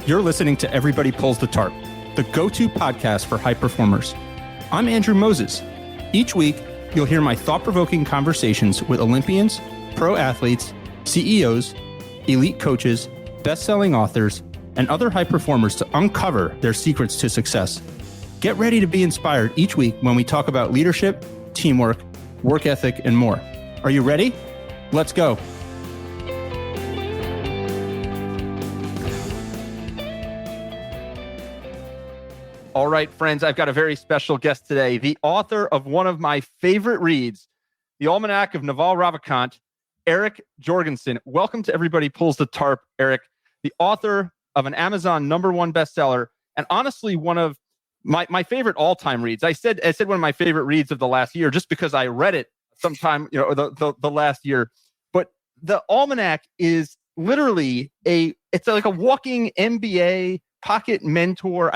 You're listening to Everybody Pulls the Tarp, the go-to podcast for high performers. I'm Andrew Moses. Each week, you'll hear my thought-provoking conversations with Olympians, pro athletes, CEOs, elite coaches, best-selling authors, and other high performers to uncover their secrets to success. Get ready to be inspired each week when we talk about leadership, teamwork, work ethic, and more. Are you ready? Let's go. All right, friends, I've got a very special guest today, the author of one of my favorite reads, The Almanac of Naval Ravikant, Eric Jorgenson. Welcome to Everybody Pulls the Tarp, Eric, the author of an Amazon #1 bestseller, and honestly, one of my favorite all-time reads. I said one of my favorite reads of the last year just because I read it sometime, the last year. But the Almanac is literally it's like a walking MBA pocket mentor.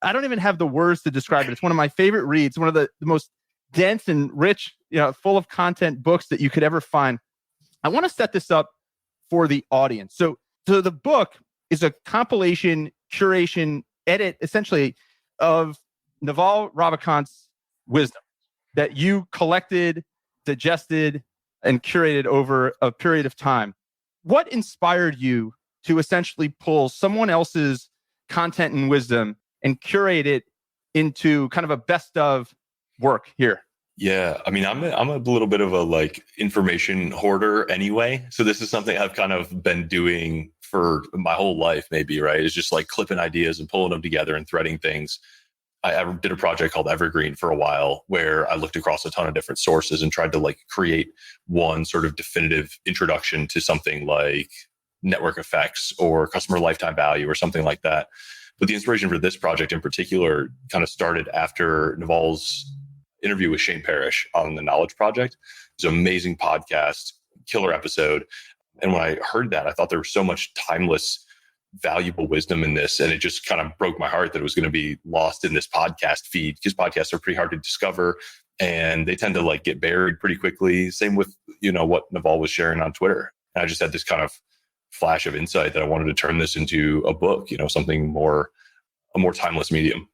I don't even have the words to describe it. It's one of my favorite reads, one of the most dense and rich, full of content books that you could ever find. I want to set this up for the audience. So the book is a compilation, curation, edit, essentially, of Naval Ravikant's wisdom that you collected, digested, and curated over a period of time. What inspired you to essentially pull someone else's content and wisdom and curate it into kind of a best of work here? Yeah, I mean, I'm a little bit of a information hoarder anyway. So this is something I've kind of been doing for my whole life, maybe, right? It's just like clipping ideas and pulling them together and threading things. I did a project called Evergreen for a while where I looked across a ton of different sources and tried to create one sort of definitive introduction to something like network effects or customer lifetime value or something like that. But the inspiration for this project in particular kind of started after Naval's interview with Shane Parrish on the Knowledge Project. It was an amazing podcast, killer episode. And when I heard that, I thought there was so much timeless, valuable wisdom in this. And it just kind of broke my heart that it was going to be lost in this podcast feed, because podcasts are pretty hard to discover and they tend to get buried pretty quickly. Same with, what Naval was sharing on Twitter. And I just had this kind of flash of insight that I wanted to turn this into a book, something a more timeless medium.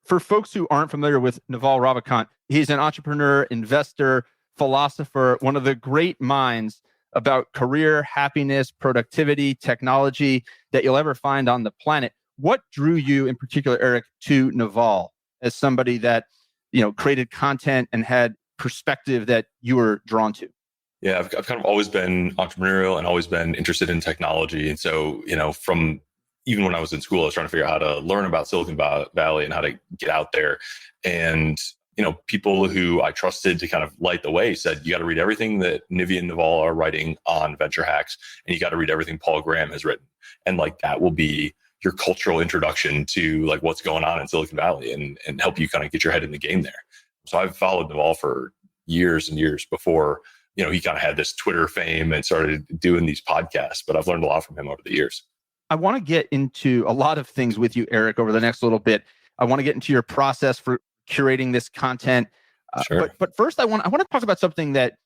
For folks who aren't familiar with Naval Ravikant, he's an entrepreneur, investor, philosopher, one of the great minds about career, happiness, productivity, technology that you'll ever find on the planet. What drew you in particular, Eric, to Naval as somebody that, created content and had perspective that you were drawn to? Yeah, I've kind of always been entrepreneurial and always been interested in technology. And so, from even when I was in school, I was trying to figure out how to learn about Silicon Valley and how to get out there. And, people who I trusted to kind of light the way said, you got to read everything that Nivi and Naval are writing on venture hacks, and you got to read everything Paul Graham has written. And that will be your cultural introduction to what's going on in Silicon Valley and help you kind of get your head in the game there. So I've followed Naval for years and years before he kind of had this Twitter fame and started doing these podcasts, but I've learned a lot from him over the years. I want to get into a lot of things with you, Eric, over the next little bit. I want to get into your process for curating this content. Sure. But first, I want to talk about something that,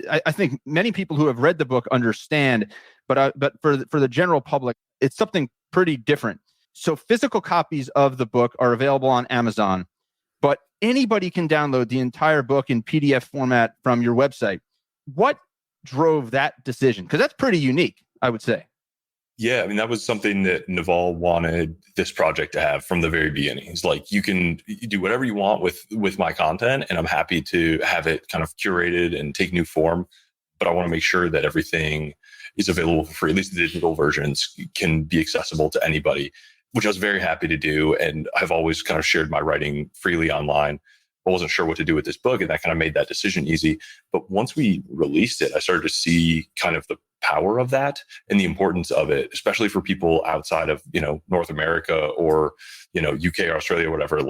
I think many people who have read the book understand, but for the general public, it's something pretty different. So physical copies of the book are available on Amazon, but anybody can download the entire book in PDF format from your website. What drove that decision? Because that's pretty unique, I would say. Yeah, I mean, that was something that Naval wanted this project to have from the very beginning. It's you can do whatever you want with my content, and I'm happy to have it kind of curated and take new form. But I want to make sure that everything is available for free. At least the digital versions can be accessible to anybody, which I was very happy to do. And I've always kind of shared my writing freely online. I wasn't sure what to do with this book, and that kind of made that decision easy. But once we released it, I started to see kind of the power of that and the importance of it, especially for people outside of, North America or, UK or Australia or whatever.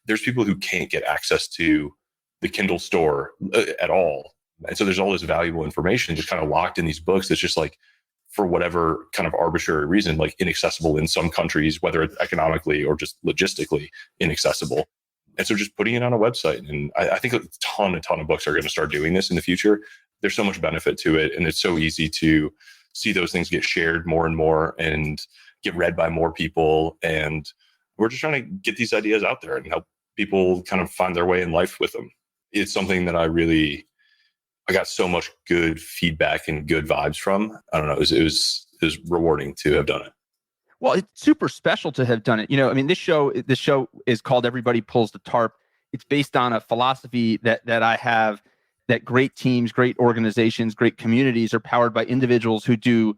There's people who can't get access to the Kindle store at all. And so there's all this valuable information just kind of locked in these books that's just for whatever kind of arbitrary reason, inaccessible in some countries, whether it's economically or just logistically inaccessible. And so just putting it on a website, and I think a ton of books are going to start doing this in the future. There's so much benefit to it, and it's so easy to see those things get shared more and more. And get read by more people. And we're just trying to get these ideas out there and help people kind of find their way in life with them. It's something that I got so much good feedback and good vibes from. I don't know. It was rewarding to have done it. Well, it's super special to have done it. I mean, this show is called Everybody Pulls the Tarp. It's based on a philosophy that I have, that great teams, great organizations, great communities are powered by individuals who do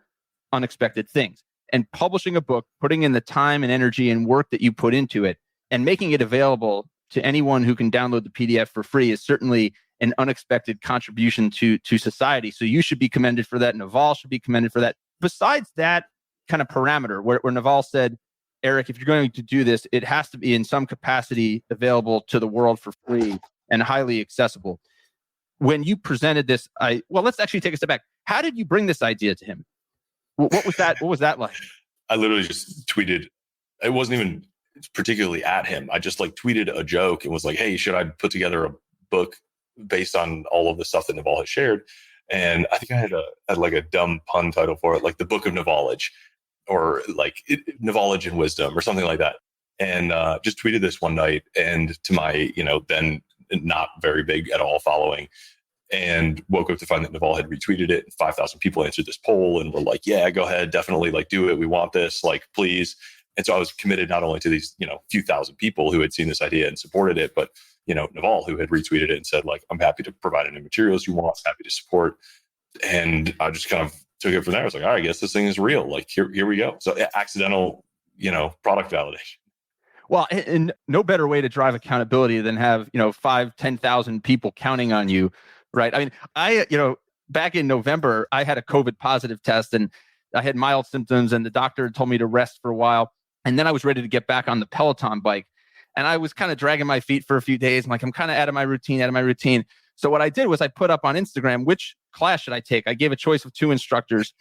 unexpected things. And publishing a book, putting in the time and energy and work that you put into it, and making it available to anyone who can download the PDF for free is certainly an unexpected contribution to society. So you should be commended for that. Naval should be commended for that. Besides that kind of parameter where Naval said, Eric, if you're going to do this, it has to be in some capacity available to the world for free and highly accessible. When you presented this, let's actually take a step back. How did you bring this idea to him? What was that? What was that like? I literally just tweeted. It wasn't even particularly at him. I just tweeted a joke and was like, hey, should I put together a book based on all of the stuff that Naval has shared? And I think I had a dumb pun title for it, like the Book of Knowledge, or Knowledge and Wisdom, or something like that. And just tweeted this one night, and to my then not very big at all following, and woke up to find that Naval had retweeted it. 5,000 people answered this poll and were like, yeah, go ahead, definitely do it. We want this, please. And so I was committed not only to these, few thousand people who had seen this idea and supported it, but, Naval, who had retweeted it and said, I'm happy to provide any materials you want, happy to support. And I just kind of took it from there. I was like, all right, I guess this thing is real. Here we go. So accidental, product validation. Well, and no better way to drive accountability than have, 5,000, 10,000 people counting on you, right? I mean, back in November, I had a COVID positive test and I had mild symptoms, and the doctor told me to rest for a while. And then I was ready to get back on the Peloton bike. And I was kind of dragging my feet for a few days. I'm kind of out of my routine. So what I did was I put up on Instagram, which class should I take? I gave a choice of 2 instructors,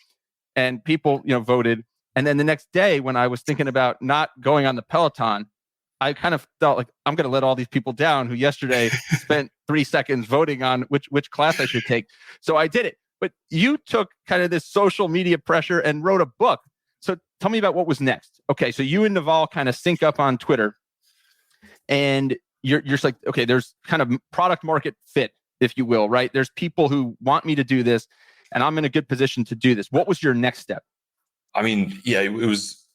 and people, voted. And then the next day, when I was thinking about not going on the Peloton, I kind of felt like I'm going to let all these people down who yesterday spent 3 seconds voting on which class I should take. So I did it. But you took kind of this social media pressure and wrote a book. So tell me about what was next. Okay, so you and Naval kind of sync up on Twitter, and you're just like, okay, there's kind of product market fit, if you will, right? There's people who want me to do this, and I'm in a good position to do this. What was your next step? I mean, yeah, it was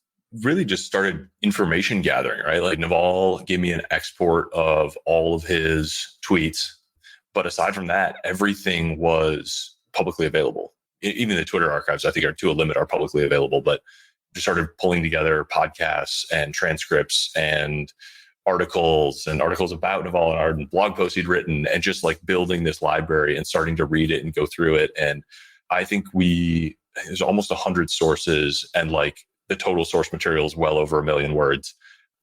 really just started information gathering, right? Naval gave me an export of all of his tweets. But aside from that, everything was publicly available. Even the Twitter archives, I think, are to a limit, are publicly available. But just started pulling together podcasts and transcripts and articles about Naval and art and blog posts he'd written, and just building this library and starting to read it and go through it. And I think there's almost 100 sources, and the total source material is well over 1 million words.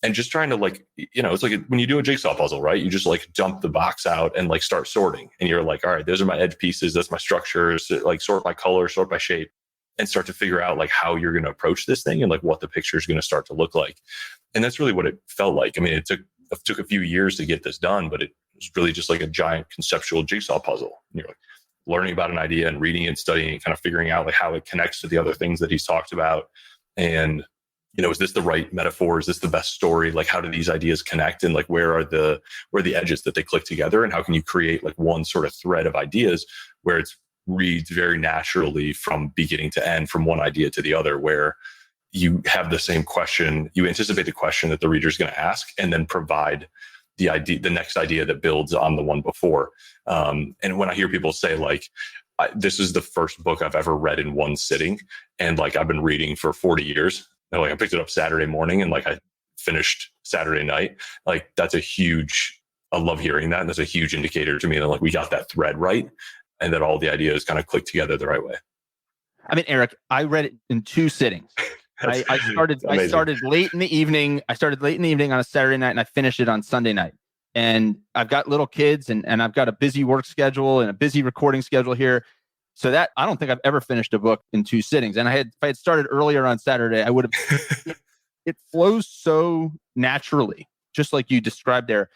And just trying to it's like when you do a jigsaw puzzle, right? You just dump the box out and start sorting. And you're like, all right, those are my edge pieces. That's my structures, sort by color, sort by shape, and start to figure out how you're going to approach this thing and what the picture is going to start to look like. And that's really what it felt like. I mean, it took a few years to get this done, but it was really just a giant conceptual jigsaw puzzle. And you're learning about an idea and reading and studying and kind of figuring out how it connects to the other things that he's talked about. And is this the right metaphor? Is this the best story? How do these ideas connect? And where are the edges that they click together? And how can you create one sort of thread of ideas where it reads very naturally from beginning to end, from one idea to the other, where you have the same question, you anticipate the question that the reader is going to ask, and then provide the next idea that builds on the one before. And when I hear people say this is the first book I've ever read in one sitting, and I've been reading for 40 years. And I picked it up Saturday morning, and I finished Saturday night. That's I love hearing that. And that's a huge indicator to me that we got that thread right, and that all the ideas kind of click together the right way. I mean, Eric, I read it in 2 sittings. I started late in the evening. I started late in the evening on a Saturday night, and I finished it on Sunday night. And I've got little kids, and I've got a busy work schedule and a busy recording schedule here. So that I don't think I've ever finished a book in 2 sittings. And if I had started earlier on Saturday, I would have. It flows so naturally, just like you described there.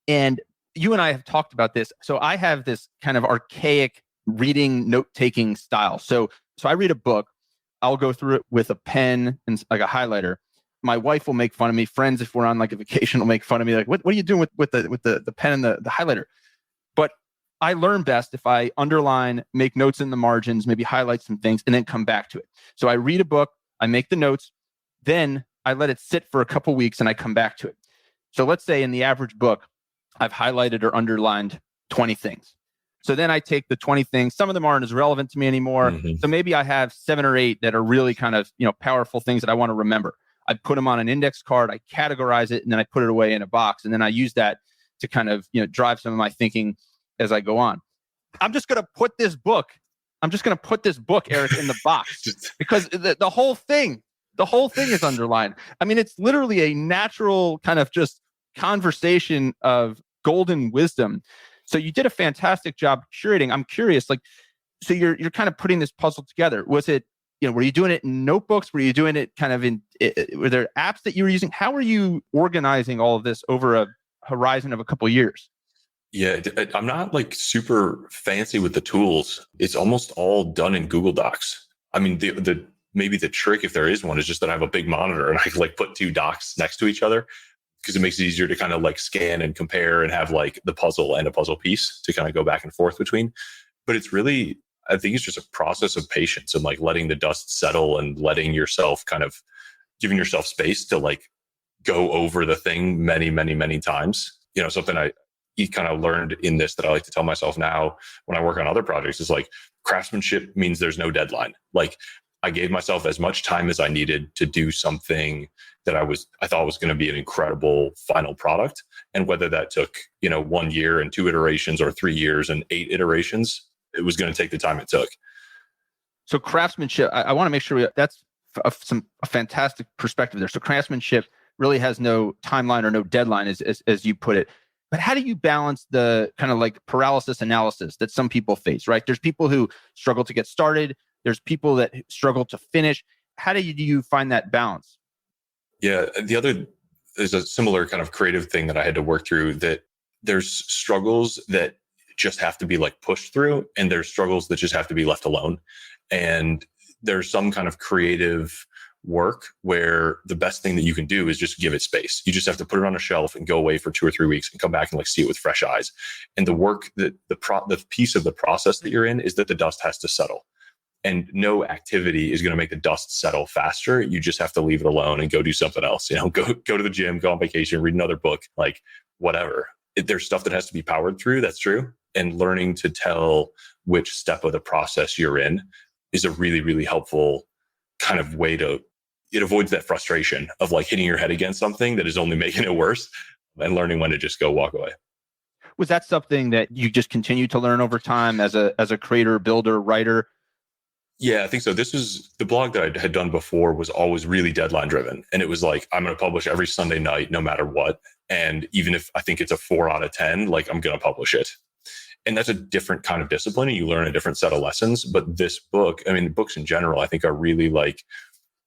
And you and I have talked about this. So I have this kind of archaic reading, note-taking style. So I read a book, I'll go through it with a pen and like a highlighter. My wife will make fun of me. Friends, if we're on like a vacation, will make fun of me. Like, what are you doing with the pen and the highlighter? But I learn best if I underline, make notes in the margins, maybe highlight some things, and then come back to it. So I read a book, I make the notes, then I let it sit for a couple weeks and I come back to it. So let's say in the average book, I've highlighted or underlined 20 things. So then I take the 20 things. Some of them aren't as relevant to me anymore. Mm-hmm. So maybe I have 7 or 8 that are really kind of, powerful things that I want to remember. I put them on an index card, I categorize it, and then I put it away in a box. And then I use that to kind of, drive some of my thinking as I go on. I'm just going to put this book, Eric, in the box because the whole thing is underlined. I mean, it's literally a natural kind of just conversation of golden wisdom. So you did a fantastic job curating. I'm curious, so you're kind of putting this puzzle together. Was it, were you doing it in notebooks? Were you doing it kind of were there apps that you were using? How are you organizing all of this over a horizon of a couple of years? Yeah, I'm not like super fancy with the tools. It's almost all done in Google Docs. I mean, maybe the trick, if there is one, is just that I have a big monitor and I can like put 2 docs next to each other because it makes it easier to kind of like scan and compare and have like the puzzle and a puzzle piece to kind of go back and forth between. But it's really, I think it's just a process of patience and like letting the dust settle and letting yourself kind of giving yourself space to like go over the thing many, many, many times. Something I kind of learned in this that I like to tell myself now when I work on other projects is like craftsmanship means there's no deadline. Like I gave myself as much time as I needed to do something that I thought was going to be an incredible final product. And whether that took, 1 year and 2 iterations or 3 years and 8 iterations, it was going to take the time it took. So craftsmanship, I want to make sure that's a fantastic perspective there. So craftsmanship really has no timeline or no deadline as you put it. But how do you balance the kind of like paralysis analysis that some people face, right? There's people who struggle to get started. There's people that struggle to finish. How do you find that balance? Yeah. There's a similar kind of creative thing that I had to work through, that there's struggles that just have to be like pushed through, and there's struggles that just have to be left alone. And there's some kind of creative work where the best thing that you can do is just give it space. You just have to put it on a shelf and go away for 2 or 3 weeks and come back and like see it with fresh eyes. And the work that the piece of the process that you're in is that the dust has to settle. And no activity is going to make the dust settle faster. You just have to leave it alone and go do something else. Go to the gym, go on vacation, read another book, like whatever. There's stuff that has to be powered through. That's true. And learning to tell which step of the process you're in is a really, really helpful kind of way it avoids that frustration of like hitting your head against something that is only making it worse, and learning when to just go walk away. Was that something that you just continue to learn over time as a creator, builder, writer? Yeah, I think so. This was the blog that I had done before was always really deadline driven. And it was like, I'm going to publish every Sunday night, no matter what. And even if I think it's a 4 out of 10, like I'm going to publish it. And that's a different kind of discipline, and you learn a different set of lessons. But this book, I mean, books in general, I think are really like,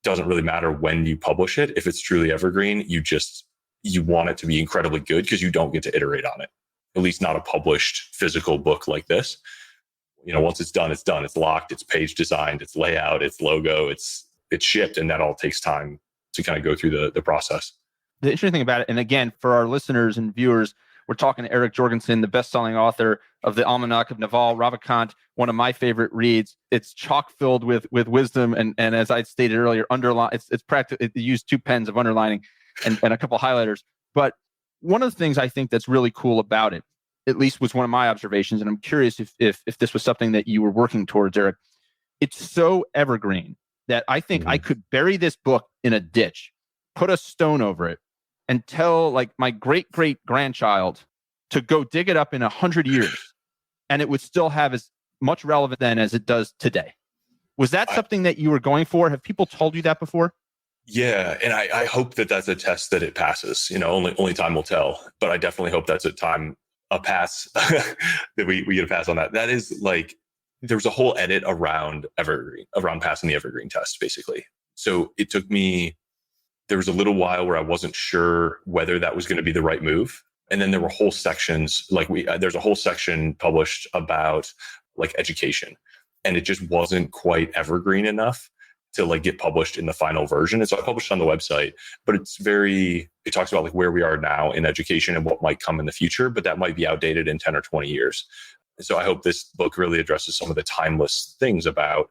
doesn't really matter when you publish it. If it's truly evergreen, you want it to be incredibly good because you don't get to iterate on it, at least not a published physical book like this. Once it's done, it's done. It's locked, it's page designed, it's layout, it's logo, it's shipped. And that all takes time to kind of go through the process. The interesting thing about it, and again, for our listeners and viewers, we're talking to Eric Jorgenson, the best-selling author of the Almanac of Naval Ravikant, one of my favorite reads. It's chock filled with wisdom, and as I stated earlier, underline. It's practical. It used 2 pens of underlining and a couple highlighters. But one of the things I think that's really cool about it, at least was one of my observations, and I'm curious if this was something that you were working towards, Eric. It's so evergreen that I think I could bury this book in a ditch, put a stone over it, and tell like my great-great-grandchild to go dig it up in 100 years, and it would still have as much relevance then as it does today. Was that something that you were going for? Have people told you that before? Yeah, and I hope that that's a test that it passes. Only time will tell. But I definitely hope that's a pass that we get a pass on that. That is like, there's a whole edit around passing the evergreen test, basically. So it took me, there was a little while where I wasn't sure whether that was going to be the right move. And then there were whole sections, there's a whole section published about like education, and it just wasn't quite evergreen enough. to like get published in the final version. And so I published on the website, but it talks about like where we are now in education and what might come in the future, but that might be outdated in 10 or 20 years. And so I hope this book really addresses some of the timeless things about,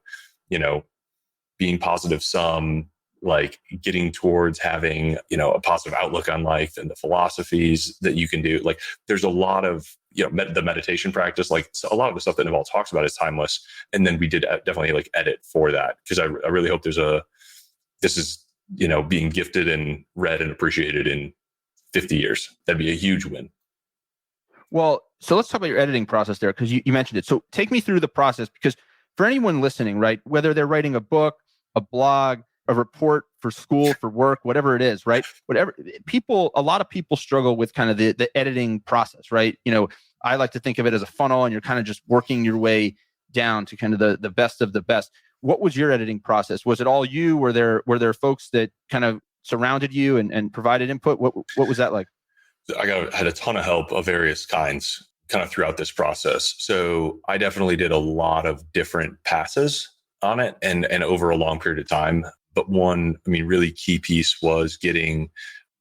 being positive sum, like getting towards having, a positive outlook on life and the philosophies that you can do. Like there's a lot of, the meditation practice, like so a lot of the stuff that Naval talks about is timeless. And then we did definitely like edit for that. Cause I really hope this is, being gifted and read and appreciated in 50 years. That'd be a huge win. Well, so let's talk about your editing process there, because you mentioned it. So take me through the process, because for anyone listening, right, whether they're writing a book, a blog, a report for school, for work, whatever it is, right? A lot of people struggle with kind of the editing process, right? I like to think of it as a funnel, and you're kind of just working your way down to kind of the best of the best. What was your editing process? Was it all you? Were there folks that kind of surrounded you and provided input? What was that like? Had a ton of help of various kinds kind of throughout this process. So I definitely did a lot of different passes on it and over a long period of time. But one, really key piece was getting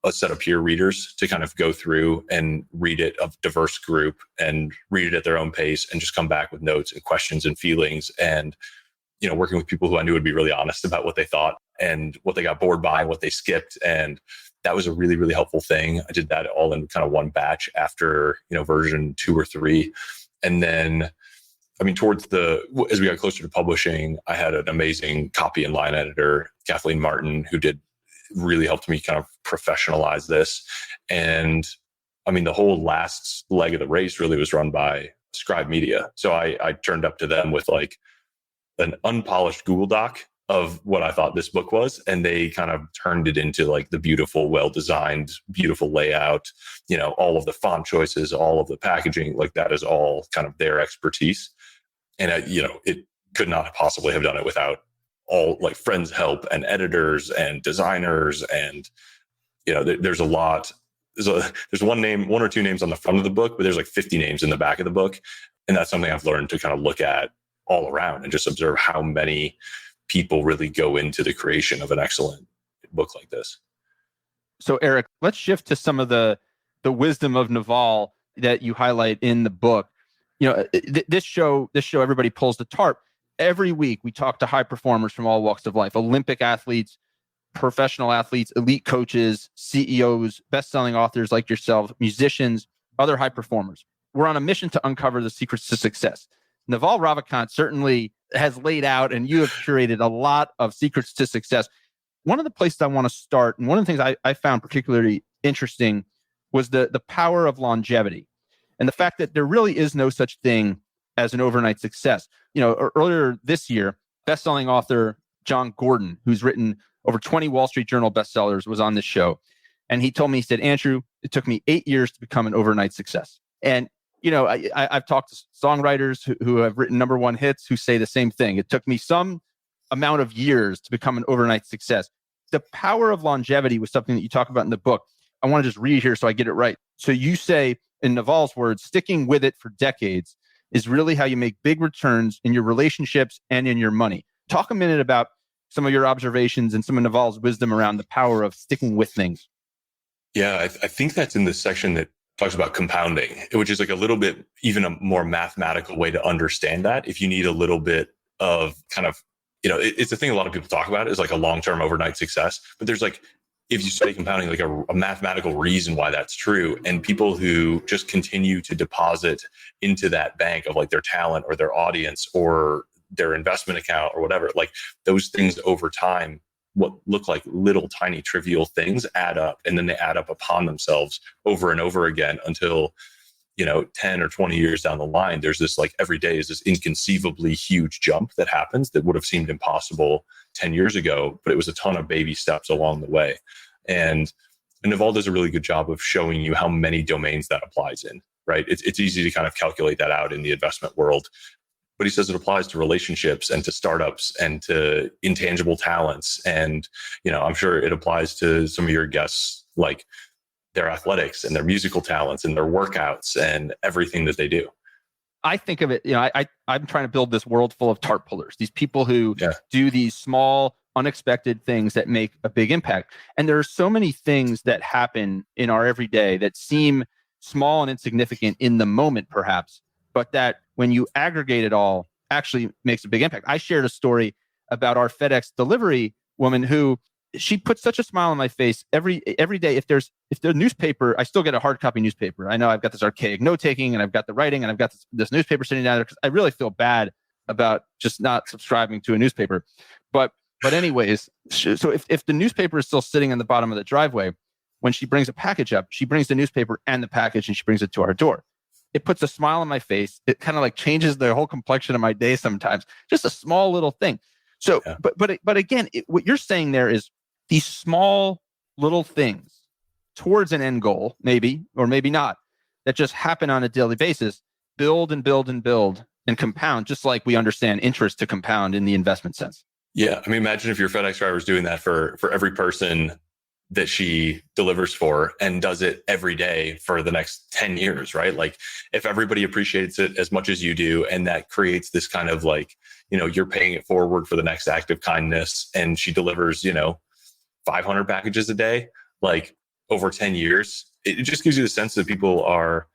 a set of peer readers to kind of go through and read it, of diverse group, and read it at their own pace and just come back with notes and questions and feelings. And, working with people who I knew would be really honest about what they thought and what they got bored by and what they skipped. And that was a really, really helpful thing. I did that all in kind of one batch after, version 2 or 3. And then, as we got closer to publishing, I had an amazing copy and line editor, Kathleen Martin, who really helped me kind of professionalize this. And the whole last leg of the race really was run by Scribe Media. So I turned up to them with like an unpolished Google Doc of what I thought this book was. And they kind of turned it into like the beautiful, well-designed, beautiful layout, all of the font choices, all of the packaging, like that is all kind of their expertise. And, it could not possibly have done it without all like friends' help and editors and designers. And, there's a lot. There's one or two names on the front of the book, but there's like 50 names in the back of the book. And that's something I've learned to kind of look at all around and just observe how many people really go into the creation of an excellent book like this. So Eric, let's shift to some of the wisdom of Naval that you highlight in the book. This show, everybody pulls the tarp. Every week we talk to high performers from all walks of life, Olympic athletes, professional athletes, elite coaches, CEOs, best-selling authors like yourself, musicians, other high performers. We're on a mission to uncover the secrets to success. Naval Ravikant certainly has laid out, and you have curated a lot of secrets to success. One of the places I want to start, and one of the things I found particularly interesting, was the power of longevity and the fact that there really is no such thing as an overnight success. Earlier this year, best-selling author John Gordon, who's written over 20 Wall Street Journal bestsellers, was on this show. And he told me, he said, Andrew, it took me 8 years to become an overnight success. And I've talked to songwriters who have written number one hits who say the same thing. It took me some amount of years to become an overnight success. The power of longevity was something that you talk about in the book. I want to just read here so I get it right. So you say, in Naval's words, sticking with it for decades is really how you make big returns in your relationships and in your money. Talk a minute about some of your observations and some of Naval's wisdom around the power of sticking with things. Yeah, I think that's in the section that talks about compounding, which is like a little bit, even a more mathematical way to understand that. If you need a little bit of kind of, it's a thing a lot of people talk about is like a long-term overnight success, but there's like, if you study compounding, like a mathematical reason why that's true. And people who just continue to deposit into that bank of like their talent or their audience or their investment account or whatever, like those things over time, what look like little tiny trivial things add up, and then they add up upon themselves over and over again until, 10 or 20 years down the line, there's this like every day is this inconceivably huge jump that happens that would have seemed impossible 10 years ago, but it was a ton of baby steps along the way. And Naval does a really good job of showing you how many domains that applies in, right? It's easy to kind of calculate that out in the investment world. But he says it applies to relationships and to startups and to intangible talents. And, I'm sure it applies to some of your guests, like their athletics and their musical talents and their workouts and everything that they do. I think of it, I'm trying to build this world full of tarp pullers, these people who do these small unexpected things that make a big impact. And there are so many things that happen in our everyday that seem small and insignificant in the moment, perhaps, but that when you aggregate it all, actually makes a big impact. I shared a story about our FedEx delivery woman who she puts such a smile on my face every day. If the newspaper, I still get a hard copy newspaper. I know I've got this archaic note taking and I've got the writing and I've got this newspaper sitting down there because I really feel bad about just not subscribing to a newspaper. But anyways, so if the newspaper is still sitting in the bottom of the driveway, when she brings a package up, she brings the newspaper and the package and she brings it to our door. It puts a smile on my face. It kind of like changes the whole complexion of my day sometimes. Just a small little thing. So, yeah. but again, what you're saying there is these small little things towards an end goal, maybe, or maybe not, that just happen on a daily basis, build and build and build and compound, just like we understand interest to compound in the investment sense. Yeah. I mean, imagine if your FedEx driver is doing that for every person that she delivers for and does it every day for the next 10 years, right? Like if everybody appreciates it as much as you do, and that creates this kind of like, you're paying it forward for the next act of kindness, and she delivers, 500 packages a day, like over 10 years, it just gives you the sense that people are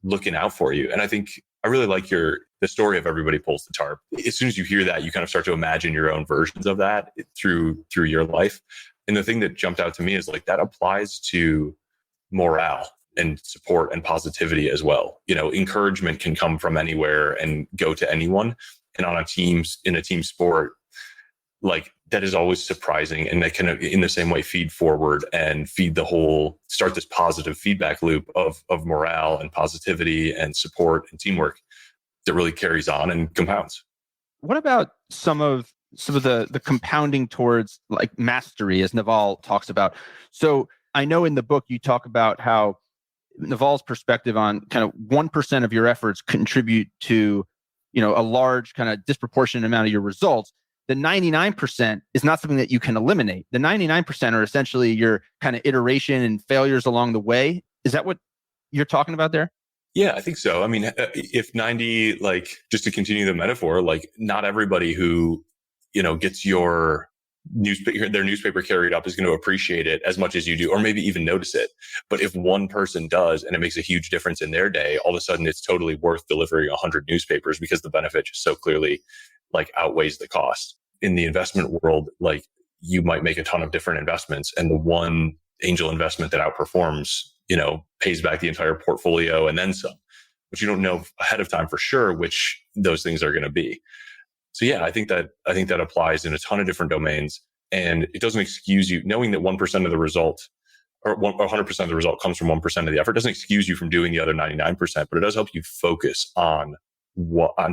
looking out for you. And I think I really like the story of everybody pulls the tarp. As soon as you hear that, you kind of start to imagine your own versions of that through your life. And the thing that jumped out to me is like that applies to morale and support and positivity as well. Encouragement can come from anywhere and go to anyone. And in a team sport, like that is always surprising. And that can, in the same way, feed forward and start this positive feedback loop of morale and positivity and support and teamwork that really carries on and compounds. What about some of the compounding towards like mastery, as Naval talks about? So I know in the book you talk about how Naval's perspective on kind of 1% of your efforts contribute to, a large kind of disproportionate amount of your results. The 99% is not something that you can eliminate. The 99% are essentially your kind of iteration and failures along the way. Is that what you're talking about there? Yeah, I think so. I mean, if 90, like just to continue the metaphor, like not everybody who, gets their newspaper carried up is going to appreciate it as much as you do, or maybe even notice it. But if one person does, and it makes a huge difference in their day, all of a sudden it's totally worth delivering 100 newspapers because the benefit just so clearly like outweighs the cost. In the investment world, like you might make a ton of different investments, and the one angel investment that outperforms, pays back the entire portfolio and then some, but you don't know ahead of time for sure which those things are going to be. So yeah, I think that applies in a ton of different domains, and it doesn't excuse you knowing that 1% of the result or 100% of the result comes from 1% of the effort. Doesn't excuse you from doing the other 99%, but it does help you focus on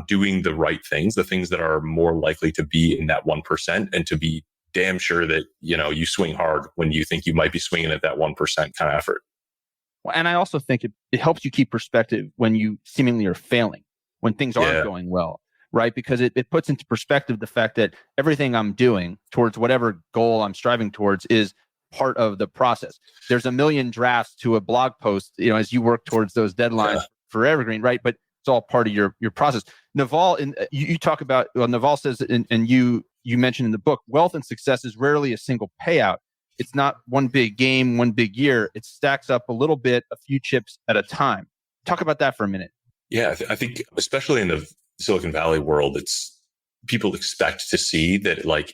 doing the right things, the things that are more likely to be in that 1%, and to be damn sure that, you swing hard when you think you might be swinging at that 1% kind of effort. Well, and I also think it helps you keep perspective when you seemingly are failing, when things aren't going well, right? Because it puts into perspective the fact that everything I'm doing towards whatever goal I'm striving towards is part of the process. There's a million drafts to a blog post, as you work towards those deadlines for Evergreen, right? But it's all part of your process. Naval, you talk about, Naval says, and you mentioned in the book, wealth and success is rarely a single payout. It's not one big game, one big year. It stacks up a little bit, a few chips at a time. Talk about that for a minute. Yeah, I think especially in the Silicon Valley world, people expect to see that, like,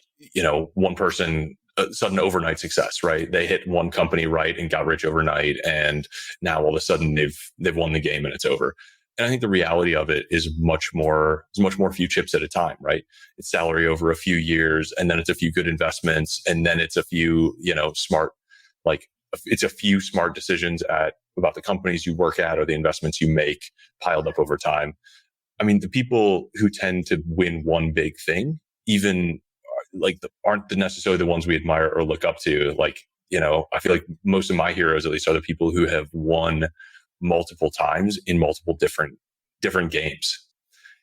one person, sudden overnight success, right? They hit one company right and got rich overnight, and now all of a sudden they've won the game and it's over. And I think the reality of it is much more few chips at a time, right? It's salary over a few years, and then it's a few good investments, and then it's a few, it's a few smart decisions about the companies you work at or the investments you make piled up over time. I mean, the people who tend to win one big thing, even aren't necessarily the ones we admire or look up to. Like, I feel like most of my heroes, at least, are the people who have won multiple times in multiple different games.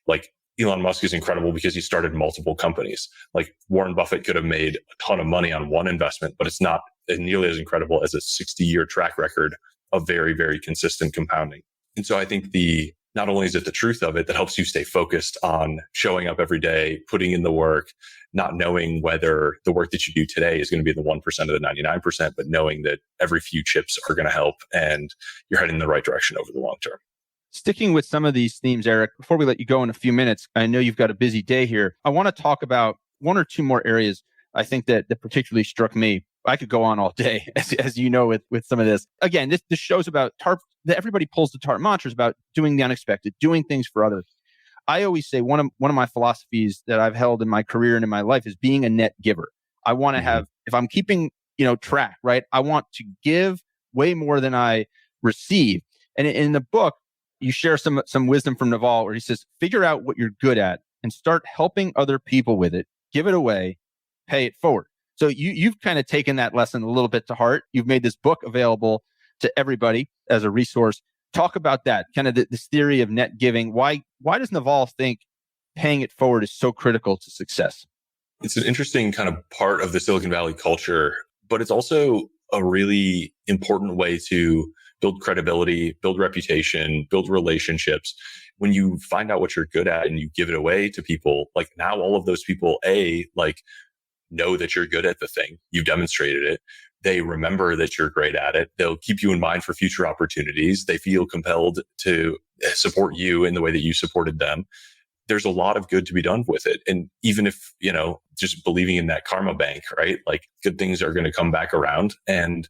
Like Elon Musk is incredible because he started multiple companies. Like Warren Buffett could have made a ton of money on one investment, but it's not nearly as incredible as a 60-year track record of very, very consistent compounding. And so I think the not only is it the truth of it that helps you stay focused on showing up every day, putting in the work, not knowing whether the work that you do today is going to be the 1% or the 99%, but knowing that every few chips are going to help and you're heading in the right direction over the long term. Sticking with some of these themes, Eric, before we let you go in a few minutes, I know you've got a busy day here. I want to talk about one or two more areas I think that particularly struck me. I could go on all day, as you know, with some of this. Again, this show's about TARP, that everybody pulls the TARP mantra is about doing the unexpected, doing things for others. I always say one of my philosophies that I've held in my career and in my life is being a net giver. I want to have, if I'm keeping, track, right? I want to give way more than I receive. And in the book, you share some wisdom from Naval where he says, figure out what you're good at and start helping other people with it. Give it away, pay it forward. So you've kind of taken that lesson a little bit to heart. You've made this book available to everybody as a resource. Talk about that, kind of this theory of net giving. Why does Naval think paying it forward is so critical to success? It's an interesting kind of part of the Silicon Valley culture, but it's also a really important way to build credibility, build reputation, build relationships. When you find out what you're good at and you give it away to people, like now all of those people, know that you're good at the thing. You've demonstrated it. They remember that you're great at it. They'll keep you in mind for future opportunities. They feel compelled to support you in the way that you supported them. There's a lot of good to be done with it. And even if, just believing in that karma bank, right? Like good things are going to come back around. And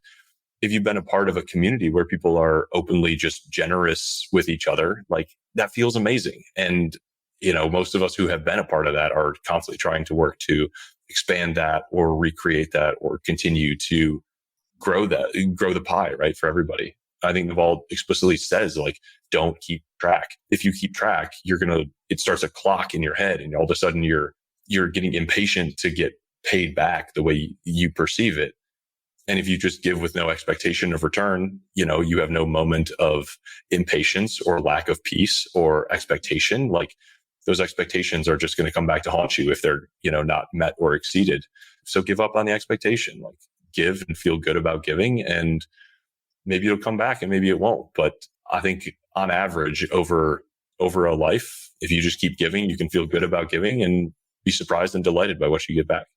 if you've been a part of a community where people are openly just generous with each other, like that feels amazing. And, most of us who have been a part of that are constantly trying to work to expand that or recreate that or continue to grow the pie, right? For everybody. I think Naval explicitly says, like, don't keep track. If you keep track, it starts a clock in your head and all of a sudden you're getting impatient to get paid back the way you perceive it. And if you just give with no expectation of return, you have no moment of impatience or lack of peace or expectation. Like those expectations are just going to come back to haunt you if they're, not met or exceeded. So give up on the expectation, like give and feel good about giving, and maybe it'll come back and maybe it won't. But I think on average over a life, if you just keep giving, you can feel good about giving and be surprised and delighted by what you get back.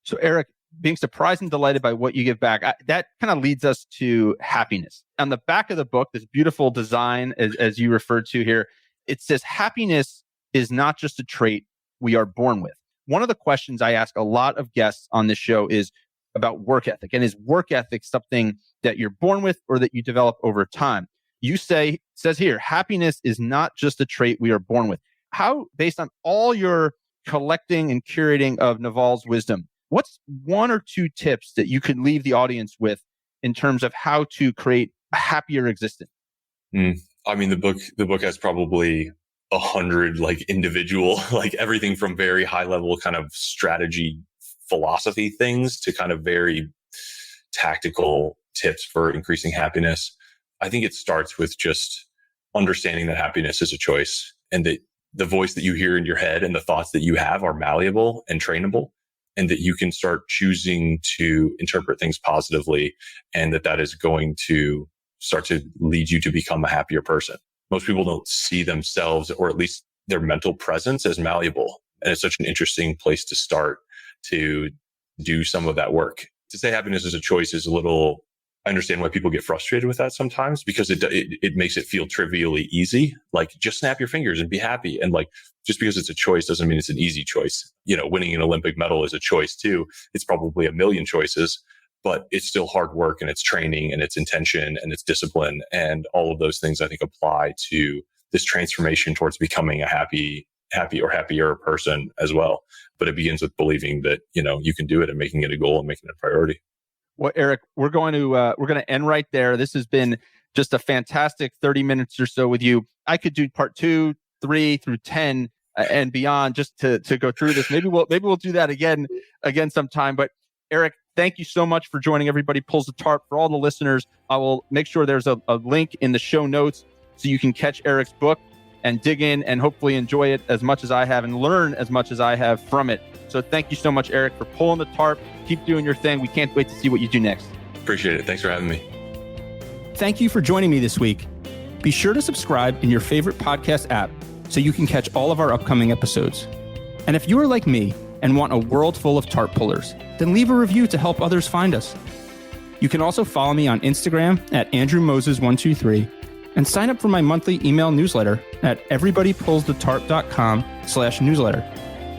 So Eric, being surprised and delighted by what you give back, that kind of leads us to happiness. On the back of the book, this beautiful design, as you referred to here, it says happiness is not just a trait we are born with. One of the questions I ask a lot of guests on this show is about work ethic. And is work ethic something that you're born with or that you develop over time? You says here, happiness is not just a trait we are born with. How, based on all your collecting and curating of Naval's wisdom, what's one or two tips that you could leave the audience with in terms of how to create a happier existence? I mean, the book has probably 100 individual, everything from very high level kind of strategy philosophy things to kind of very tactical tips for increasing happiness. I think it starts with just understanding that happiness is a choice and that the voice that you hear in your head and the thoughts that you have are malleable and trainable, and that you can start choosing to interpret things positively, and that is going to start to lead you to become a happier person. Most people don't see themselves, or at least their mental presence, as malleable. And it's such an interesting place to start to do some of that work. To say happiness is a choice is I understand why people get frustrated with that sometimes, because it makes it feel trivially easy. Like, just snap your fingers and be happy. And just because it's a choice doesn't mean it's an easy choice. Winning an Olympic medal is a choice too. It's probably a million choices, but it's still hard work, and it's training, and it's intention, and it's discipline. And all of those things I think apply to this transformation towards becoming a happy or happier person as well. But it begins with believing that, you can do it and making it a goal and making it a priority. Well, Eric, we're going to end right there. This has been just a fantastic 30 minutes or so with you. I could do part 2, 3 through 10 and beyond just to go through this. Maybe we'll do that again sometime. But Eric, thank you so much for joining Everybody Pulls the Tarp. For all the listeners, I will make sure there's a link in the show notes so you can catch Eric's book and dig in and hopefully enjoy it as much as I have and learn as much as I have from it. So thank you so much, Eric, for pulling the tarp. Keep doing your thing. We can't wait to see what you do next. Appreciate it. Thanks for having me. Thank you for joining me this week. Be sure to subscribe in your favorite podcast app so you can catch all of our upcoming episodes. And if you are like me and want a world full of tarp pullers, then leave a review to help others find us. You can also follow me on Instagram at AndrewMoses123 and sign up for my monthly email newsletter at everybodypullsthetarp.com/newsletter.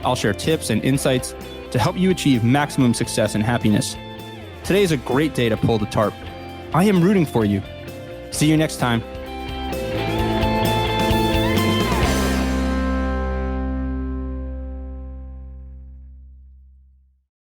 I'll share tips and insights to help you achieve maximum success and happiness. Today is a great day to pull the tarp. I am rooting for you. See you next time.